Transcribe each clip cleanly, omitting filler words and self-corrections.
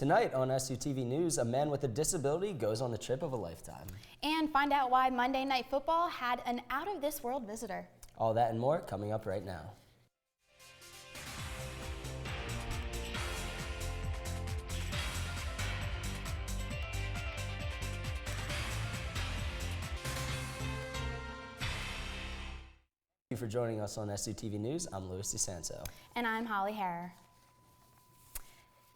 Tonight on SUTV News, a man with a disability goes on the trip of a lifetime. And find out why Monday Night Football had an out-of-this-world visitor. All that and more coming up right now. Thank you for joining us on SUTV News. I'm Louis DeSanto. And I'm Holly Harrer.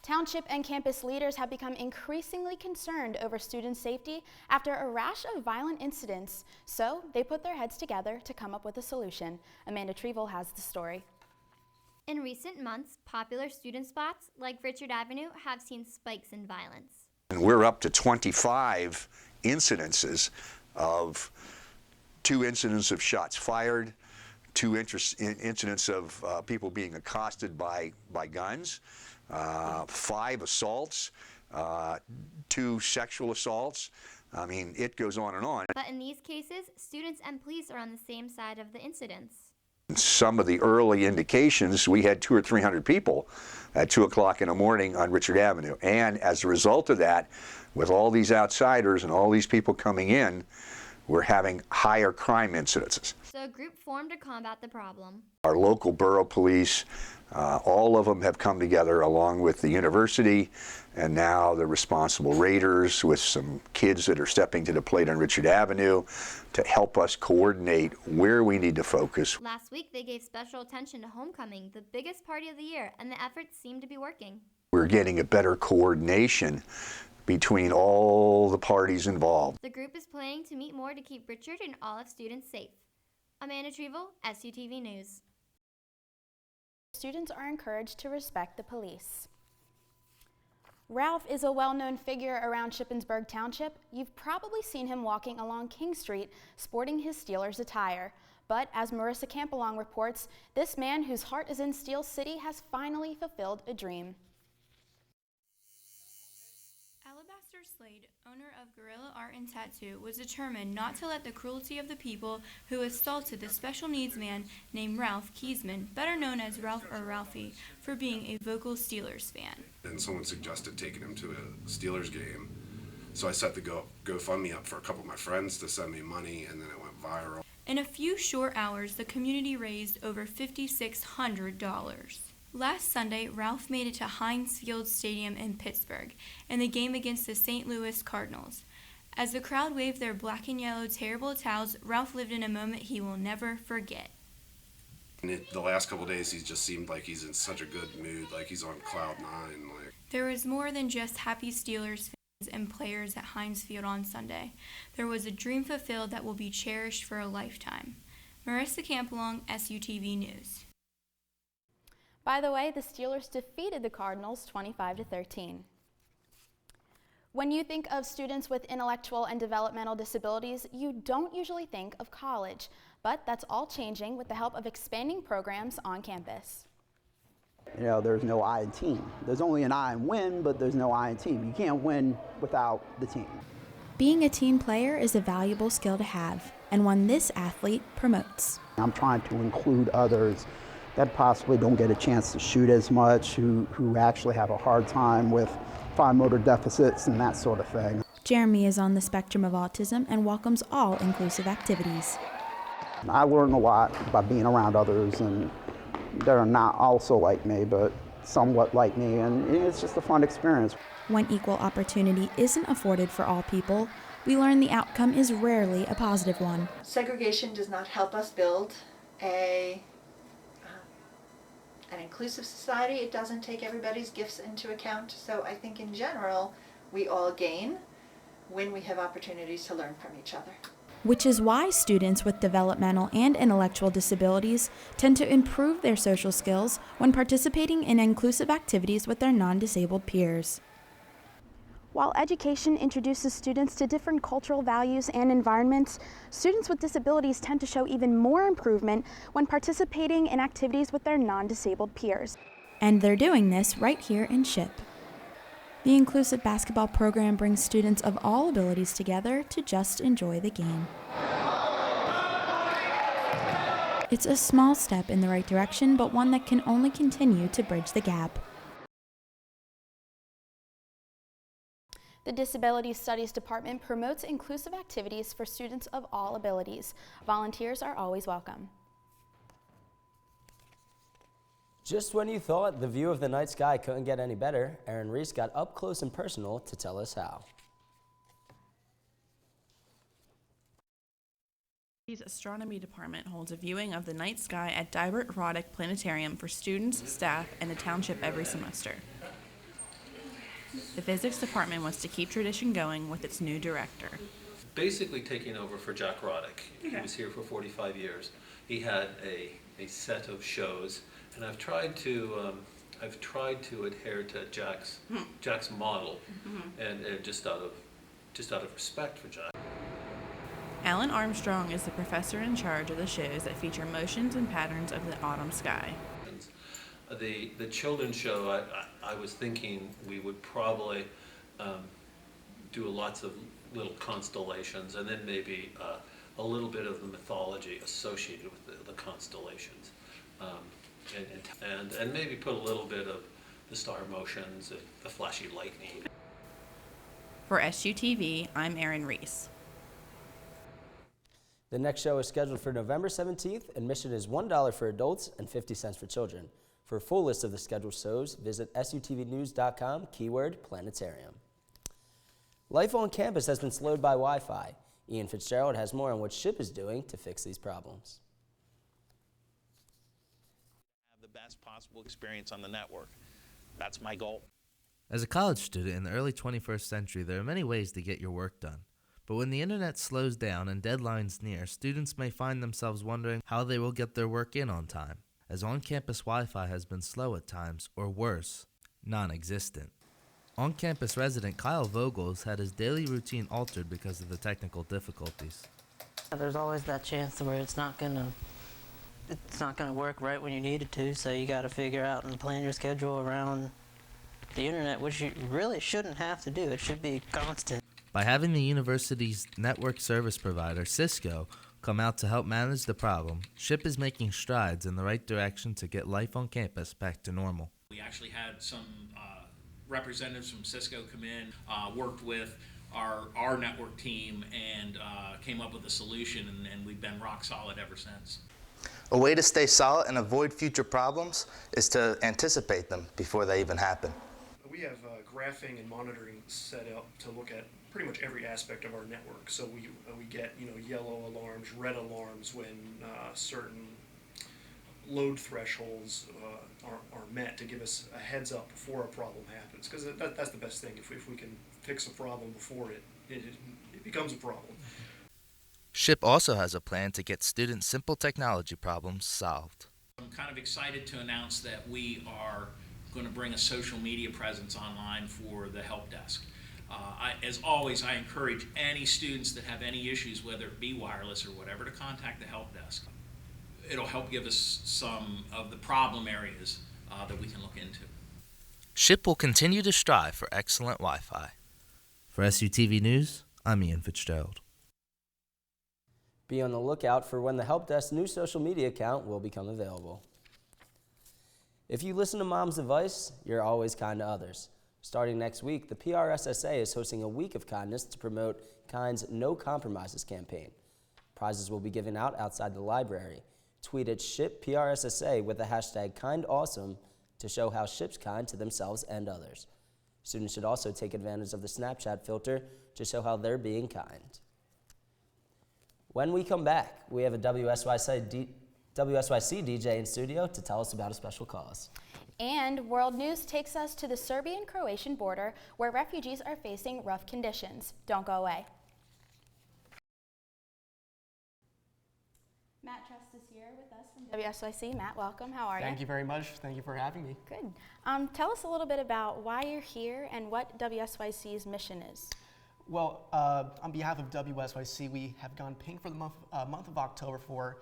Township and campus leaders have become increasingly concerned over student safety after a rash of violent incidents, so they put their heads together to come up with a solution. Amanda Trevel has the story. In recent months, popular student spots like Richard Avenue have seen spikes in violence. And we're up to 25 incidences of 2 incidents of shots fired, 2 incidents of people being accosted by guns, 5 assaults, 2 sexual assaults. I mean, it goes on and on. But in these cases, students and police are on the same side of the incidents. Some of the early indications, we had 200 or 300 people at 2 o'clock in the morning on Richard Avenue. And as a result of that, with all these outsiders and all these people coming in, we're having higher crime incidences. So a group formed to combat the problem. Our local borough police, all of them have come together along with the university and now the responsible raiders with some kids that are stepping to the plate on Richard Avenue to help us coordinate where we need to focus. Last week they gave special attention to homecoming, the biggest party of the year, and the efforts seem to be working. We're getting a better coordination between all the parties involved. The group is planning to meet more to keep Richard and all of students safe. Amanda Trevel, SUTV News. Students are encouraged to respect the police. Ralph is a well-known figure around Shippensburg Township. You've probably seen him walking along King Street sporting his Steelers attire. But as Marissa Campalong reports, this man whose heart is in Steel City has finally fulfilled a dream. Alabaster Slade, owner of Gorilla Art and Tattoo, was determined not to let the cruelty of the people who assaulted the special needs man named Ralph Kiesman, better known as Ralph or Ralphie, for being a vocal Steelers fan. And someone suggested taking him to a Steelers game. So I set the GoFundMe up for a couple of my friends to send me money, and then it went viral. In a few short hours, the community raised over $5,600. Last Sunday, Ralph made it to Heinz Field Stadium in Pittsburgh in the game against the St. Louis Cardinals. As the crowd waved their black and yellow terrible towels, Ralph lived in a moment he will never forget. And the last couple of days, he's just seemed like he's in such a good mood, like he's on cloud 9. There was more than just happy Steelers fans and players at Heinz Field on Sunday. There was a dream fulfilled that will be cherished for a lifetime. Marissa Campalong, SUTV News. By the way, the Steelers defeated the Cardinals 25-13. When you think of students with intellectual and developmental disabilities, you don't usually think of college, but that's all changing with the help of expanding programs on campus. You know, there's no I in team. There's only an I in win, but there's no I in team. You can't win without the team. Being a team player is a valuable skill to have, and one this athlete promotes. I'm trying to include others that possibly don't get a chance to shoot as much, who actually have a hard time with fine motor deficits and that sort of thing. Jeremy is on the spectrum of autism and welcomes all inclusive activities. I learn a lot by being around others, and they're not also like me, but somewhat like me, and it's just a fun experience. When equal opportunity isn't afforded for all people, we learn the outcome is rarely a positive one. Segregation does not help us build an inclusive society. It doesn't take everybody's gifts into account. So I think in general, we all gain when we have opportunities to learn from each other. Which is why students with developmental and intellectual disabilities tend to improve their social skills when participating in inclusive activities with their non-disabled peers. While education introduces students to different cultural values and environments, students with disabilities tend to show even more improvement when participating in activities with their non-disabled peers. And they're doing this right here in SHIP. The inclusive basketball program brings students of all abilities together to just enjoy the game. It's a small step in the right direction, but one that can only continue to bridge the gap. The Disability Studies Department promotes inclusive activities for students of all abilities. Volunteers are always welcome. Just when you thought the view of the night sky couldn't get any better, Erin Reese got up close and personal to tell us how. The Astronomy Department holds a viewing of the night sky at Dibert Roddick Planetarium for students, staff, and the township every semester. The Physics Department wants to keep tradition going with its new director. Basically taking over for Jack Roddick. He was here for 45 years. He had a set of shows, and I've tried to adhere to Jack's model, and just out of respect for Jack. Alan Armstrong is the professor in charge of the shows that feature motions and patterns of the autumn sky. The children's show, I was thinking we would probably do lots of little constellations, and then maybe a little bit of the mythology associated with the constellations, and maybe put a little bit of the star motions, the flashy lightning. For SUTV, I'm Erin Reese. The next show is scheduled for November 17th. Admission is $1 for adults and 50 cents for children. For a full list of the scheduled shows, visit sutvnews.com, keyword planetarium. Life on campus has been slowed by Wi-Fi. Ian Fitzgerald has more on what SHIP is doing to fix these problems. Have the best possible experience on the network. That's my goal. As a college student in the early 21st century, there are many ways to get your work done. But when the internet slows down and deadlines near, students may find themselves wondering how they will get their work in on time, as on-campus Wi-Fi has been slow at times, or worse, non-existent. On-campus resident Kyle Vogel has had his daily routine altered because of the technical difficulties. There's always that chance where it's not gonna work right when you need it to, so you gotta figure out and plan your schedule around the internet, which you really shouldn't have to do. It should be constant. By having the university's network service provider, Cisco, come out to help manage the problem, SHIP is making strides in the right direction to get life on campus back to normal. We actually had some representatives from Cisco come in, worked with our network team, and came up with a solution, and we've been rock solid ever since. A way to stay solid and avoid future problems is to anticipate them before they even happen. We have graphing and monitoring set up to look at pretty much every aspect of our network. So we get yellow alarms, red alarms when certain load thresholds are met to give us a heads up before a problem happens. Because that's the best thing. If we can fix a problem before it becomes a problem. SHIP also has a plan to get students' simple technology problems solved. I'm kind of excited to announce that we are going to bring a social media presence online for the help desk. As always, I encourage any students that have any issues, whether it be wireless or whatever, to contact the help desk. It'll help give us some of the problem areas that we can look into. SHIP will continue to strive for excellent Wi-Fi. For SUTV News, I'm Ian Fitzgerald. Be on the lookout for when the help desk's new social media account will become available. If you listen to Mom's advice, you're always kind to others. Starting next week, the PRSSA is hosting a week of kindness to promote KIND's No Compromises campaign. Prizes will be given out outside the library. Tweet at SHIPPRSSA with the hashtag KindAwesome to show how SHIP's kind to themselves and others. Students should also take advantage of the Snapchat filter to show how they're being kind. When we come back, we have a WSYC DJ in studio to tell us about a special cause. And world news takes us to the Serbian-Croatian border, where refugees are facing rough conditions. Don't go away. Matt Trust is here with us from WSYC. Matt, welcome. How are you? Thank you very much. Thank you for having me. Good. Tell us a little bit about why you're here and what WSYC's mission is. Well, on behalf of WSYC, we have gone pink for the month of October for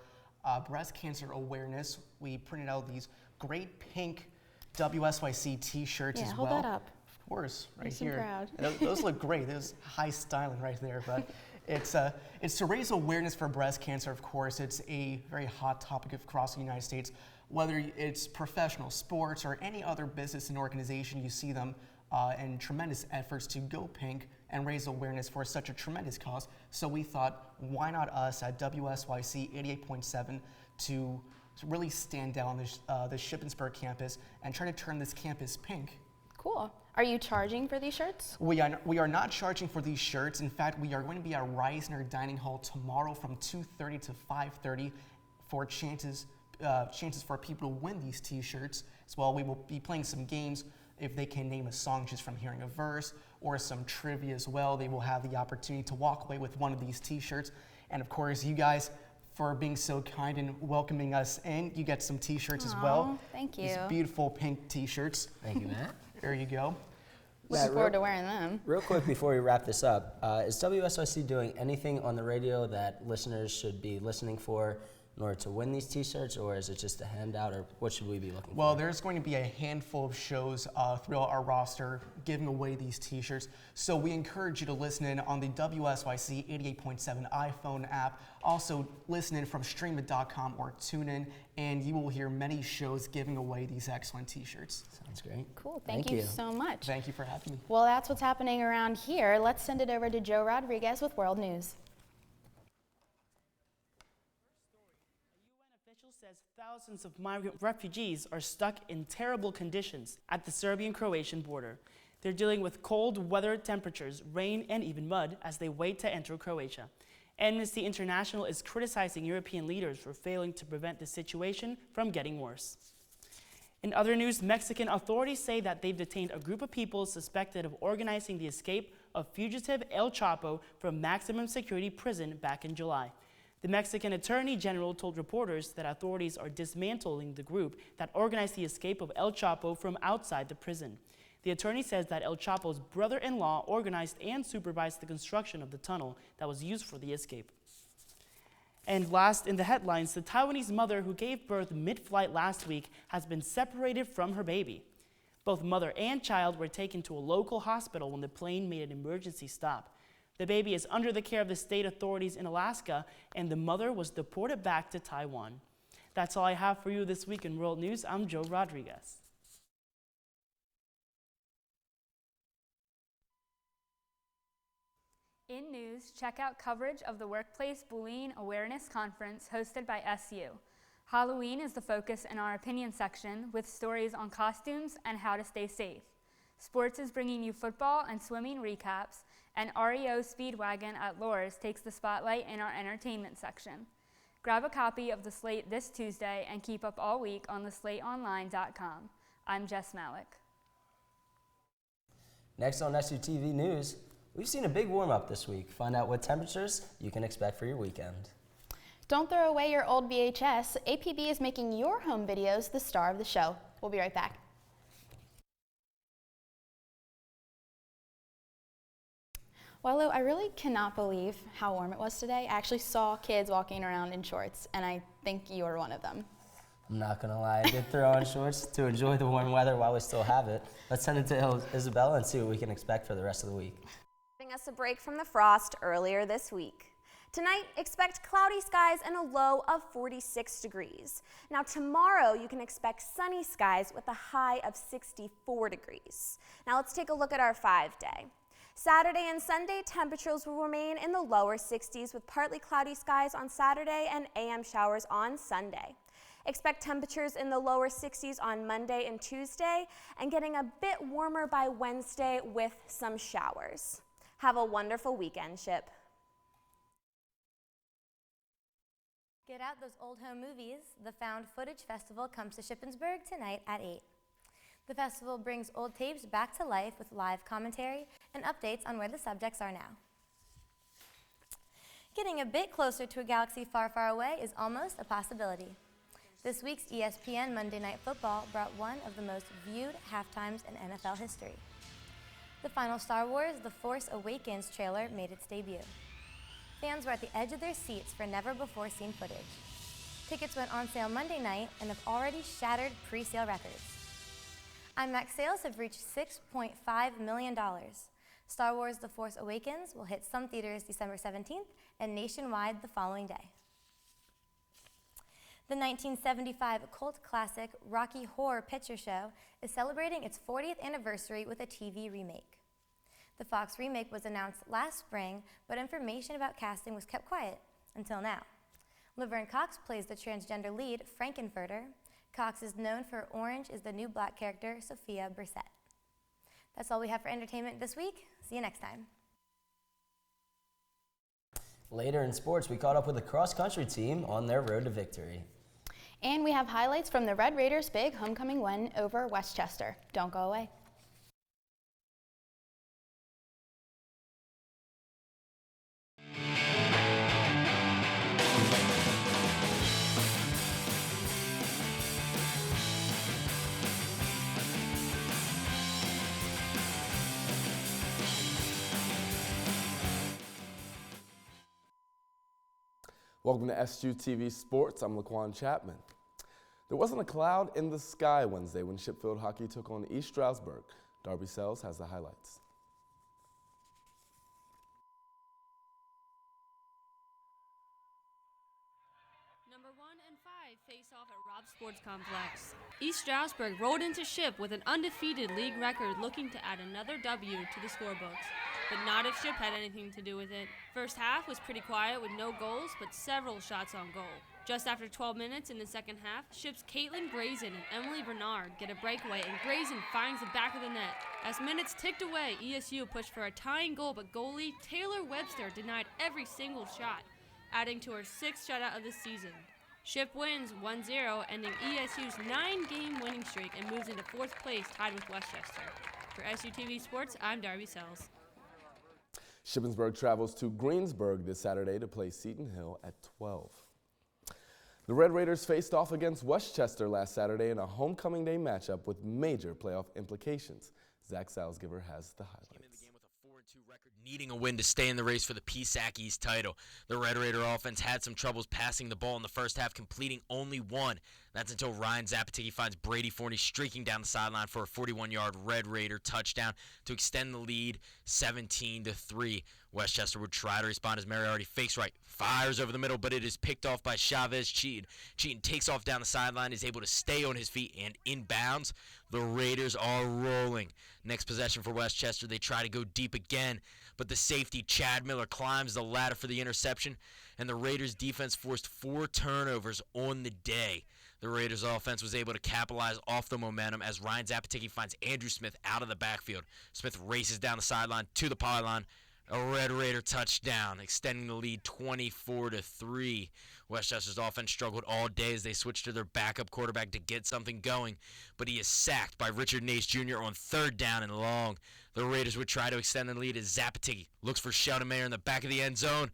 breast cancer awareness. We printed out these great pink WSYC t-shirts as well. Hold that up. Of course, right I'm here. Proud. Those look great. There's high styling right there. But it's to raise awareness for breast cancer, of course. It's a very hot topic across the United States. Whether it's professional sports or any other business and organization, you see them and tremendous efforts to go pink and raise awareness for such a tremendous cause. So we thought, why not us at WSYC 88.7 to really stand out on the Shippensburg campus and try to turn this campus pink. Cool. Are you charging for these shirts? We are not charging for these shirts. In fact, we are going to be at Reisner Dining Hall tomorrow from 2:30 to 5:30 for chances for people to win these t-shirts. As well, we will be playing some games. If they can name a song just from hearing a verse, or some trivia as well, they will have the opportunity to walk away with one of these t-shirts. And of course, you guys, for being so kind and welcoming us in, you get some t-shirts as well. Thank you. These beautiful pink t-shirts. Thank you, Matt. There you go. Looking forward to wearing them. Real quick before we wrap this up, is WSYC doing anything on the radio that listeners should be listening for in order to win these t-shirts, or is it just a handout, or what should we be looking for? Well, there's going to be a handful of shows throughout our roster giving away these t-shirts. So we encourage you to listen in on the WSYC 88.7 iPhone app. Also listen in from streamit.com or tune in, and you will hear many shows giving away these excellent t-shirts. Sounds great. Cool. Thank you so much. Thank you for having me. Well, that's what's happening around here. Let's send it over to Joe Rodriguez with World News. Says thousands of migrant refugees are stuck in terrible conditions at the Serbian-Croatian border. They're dealing with cold weather temperatures, rain, and even mud as they wait to enter Croatia. Amnesty International is criticizing European leaders for failing to prevent the situation from getting worse. In other news, Mexican authorities say that they've detained a group of people suspected of organizing the escape of fugitive El Chapo from maximum security prison back in July. The Mexican Attorney General told reporters that authorities are dismantling the group that organized the escape of El Chapo from outside the prison. The attorney says that El Chapo's brother-in-law organized and supervised the construction of the tunnel that was used for the escape. And last in the headlines, the Taiwanese mother who gave birth mid-flight last week has been separated from her baby. Both mother and child were taken to a local hospital when the plane made an emergency stop. The baby is under the care of the state authorities in Alaska, and the mother was deported back to Taiwan. That's all I have for you this week in World News. I'm Joe Rodriguez. In news, check out coverage of the Workplace Bullying Awareness Conference hosted by SU. Halloween is the focus in our opinion section with stories on costumes and how to stay safe. Sports is bringing you football and swimming recaps, and REO Speedwagon at Loras takes the spotlight in our entertainment section. Grab a copy of the Slate this Tuesday and keep up all week on theslateonline.com. I'm Jess Malik. Next on SUTV News, we've seen a big warm-up this week. Find out what temperatures you can expect for your weekend. Don't throw away your old VHS. APB is making your home videos the star of the show. We'll be right back. Well, Lou, I really cannot believe how warm it was today. I actually saw kids walking around in shorts, and I think you were one of them. I'm not gonna lie, I did throw on shorts to enjoy the warm weather while we still have it. Let's send it to Isabella and see what we can expect for the rest of the week. Giving us a break from the frost earlier this week. Tonight, expect cloudy skies and a low of 46 degrees. Now tomorrow, you can expect sunny skies with a high of 64 degrees. Now let's take a look at our 5-day. Saturday and Sunday, temperatures will remain in the lower 60s with partly cloudy skies on Saturday and AM showers on Sunday. Expect temperatures in the lower 60s on Monday and Tuesday, and getting a bit warmer by Wednesday with some showers. Have a wonderful weekend, Ship. Get out those old home movies. The Found Footage Festival comes to Shippensburg tonight at 8. The festival brings old tapes back to life with live commentary and updates on where the subjects are now. Getting a bit closer to a galaxy far, far away is almost a possibility. This week's ESPN Monday Night Football brought one of the most viewed halftimes in NFL history. The final Star Wars The Force Awakens trailer made its debut. Fans were at the edge of their seats for never-before-seen footage. Tickets went on sale Monday night and have already shattered pre-sale records. IMAX sales have reached $6.5 million. Star Wars The Force Awakens will hit some theaters December 17th and nationwide the following day. The 1975 cult classic Rocky Horror Picture Show is celebrating its 40th anniversary with a TV remake. The Fox remake was announced last spring, but information about casting was kept quiet until now. Laverne Cox plays the transgender lead, Frankenfurter. Cox is known for Orange is the New Black character, Sophia Brissett. That's all we have for entertainment this week. See you next time. Later in sports, we caught up with the cross-country team on their road to victory. And we have highlights from the Red Raiders' big homecoming win over Westchester. Don't go away. Welcome to SUTV Sports. I'm Laquan Chapman. There wasn't a cloud in the sky Wednesday when Sheffield Hockey took on East Stroudsburg. Darby Sells has the highlights. Number 1 and 5 face off at Robb Sports Complex. East Stroudsburg rolled into Ship with an undefeated league record, looking to add another W to the scorebooks. But not if Ship had anything to do with it. First half was pretty quiet with no goals, but several shots on goal. Just after 12 minutes in the second half, Ship's Caitlin Grazen and Emily Bernard get a breakaway, and Grazen finds the back of the net. As minutes ticked away, ESU pushed for a tying goal, but goalie Taylor Webster denied every single shot, adding to her 6th shutout of the season. Ship wins 1-0, ending ESU's 9-game winning streak and moves into 4th place, tied with Westchester. For SUTV Sports, I'm Darby Sells. Shippensburg travels to Greensburg this Saturday to play Seton Hill at 12. The Red Raiders faced off against Westchester last Saturday in a homecoming day matchup with major playoff implications. Zach Salzgiver has the highlights. Needing a win to stay in the race for the PSAC East title. The Red Raider offense had some troubles passing the ball in the first half, completing only one. That's until Ryan Zapaticki finds Brady Forney streaking down the sideline for a 41-yard Red Raider touchdown to extend the lead 17-3. Westchester would try to respond as Moriarty fakes right, fires over the middle, but it is picked off by Chavez Cheaton. Cheaton takes off down the sideline, is able to stay on his feet and inbounds. The Raiders are rolling. Next possession for Westchester, they try to go deep again, but the safety, Chad Miller, climbs the ladder for the interception, and the Raiders' defense forced 4 turnovers on the day. The Raiders' offense was able to capitalize off the momentum as Ryan Zapaticki finds Andrew Smith out of the backfield. Smith races down the sideline to the pylon. A Red Raider touchdown, extending the lead 24-3. Westchester's offense struggled all day as they switched to their backup quarterback to get something going, but he is sacked by Richard Nace Jr. on 3rd down and long. The Raiders would try to extend the lead as Zapaticki looks for Sheldon Mayer in the back of the end zone,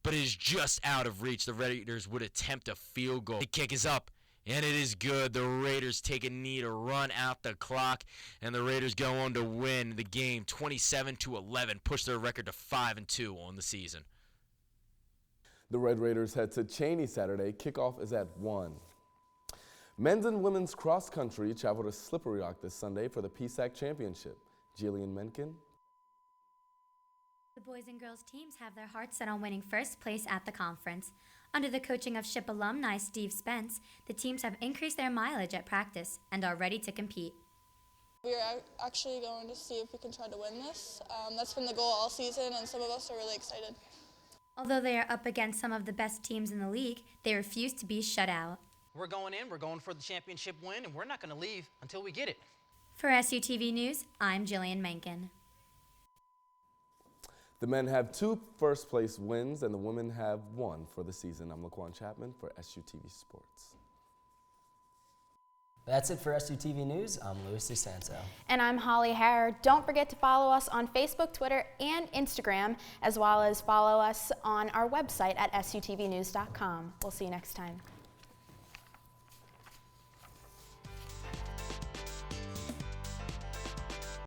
but it is just out of reach. The Raiders would attempt a field goal. The kick is up, and it is good. The Raiders take a knee to run out the clock, and the Raiders go on to win the game 27-11, push their record to 5-2 on the season. The Red Raiders head to Cheney Saturday. Kickoff is at 1. Men's and women's cross country travel to Slippery Rock this Sunday for the PSAC Championship. Jillian Menken. The boys and girls teams have their hearts set on winning first place at the conference. Under the coaching of SHIP alumni Steve Spence, the teams have increased their mileage at practice and are ready to compete. We are actually going to see if we can try to win this. That's been the goal all season, and some of us are really excited. Although they are up against some of the best teams in the league, they refuse to be shut out. We're going for the championship win, and we're not going to leave until we get it. For SUTV News, I'm Jillian Menken. The men have 2 first-place wins, and the women have 1 for the season. I'm Laquan Chapman for SUTV Sports. That's it for SUTV News. I'm Luis DeSanto. And I'm Holly Harrer. Don't forget to follow us on Facebook, Twitter, and Instagram, as well as follow us on our website at sutvnews.com. We'll see you next time.